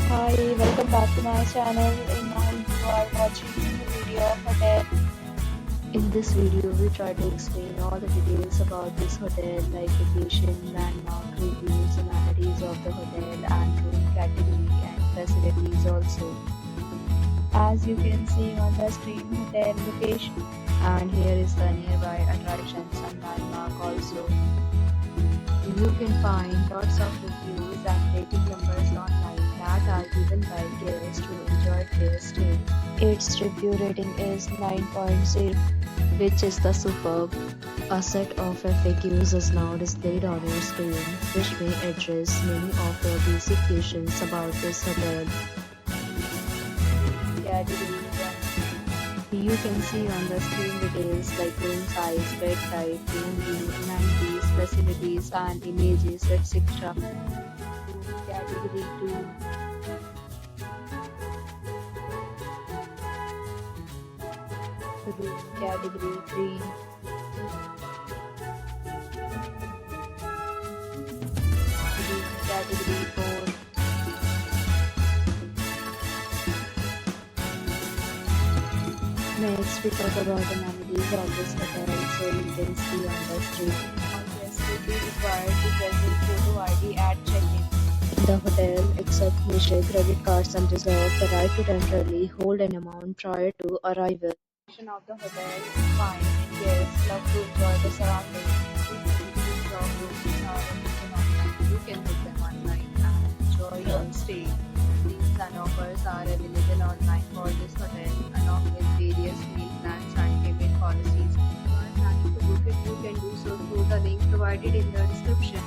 Hi, welcome back to my channel. And now you are watching a video of hotel. In this video, we try to explain all the details about this hotel, like location, landmark, reviews, amenities of the hotel, and room category and facilities also. As you can see on the screen, hotel location. And here is the nearby attractions and landmark also. You can find lots of reviews and rating numbers online that are given by guests who enjoyed their stay. Its review rating is 9.0, which is the superb. A set of FAQs is now displayed on your screen, which may address many of your basic questions about this hotel. Categories. You can see on the screen details like room size, bed type, room view, amenities, facilities, and images, etc. Category 2. Room category 3. Room category 4. Next, we talk about amenities of this hotel, so you can see on the screen. All guests will be required to present photo ID at check-in. The hotel accepts Mishka credit cards and reserves the right to temporarily hold an amount prior to arrival. The of the hotel is fine and guests love to enjoy the surroundings. Rooms are available online. You can book them online and enjoy your stay. Deals and offers are available online for this hotel along with various meal plans and payment policies. If you are planning to book it, you can do so through the link provided in the description.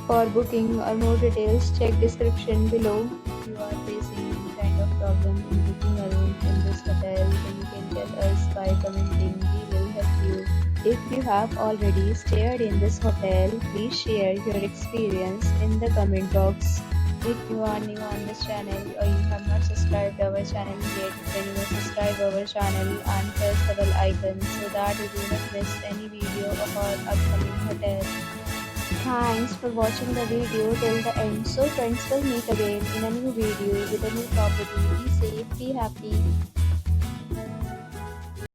For booking or more details, check description below. If you are facing any kind of problem in booking a room in this hotel, then you can tell us by commenting. We will help you. If you have already stayed in this hotel, please share your experience in the comment box. If you are new on this channel or you have not subscribed our channel yet, then you must subscribe our channel and press the bell icon so that you do not miss any video of our upcoming hotel. Thanks for watching the video till the end. So friends, will meet again in a new video with a new property. Be safe, be happy.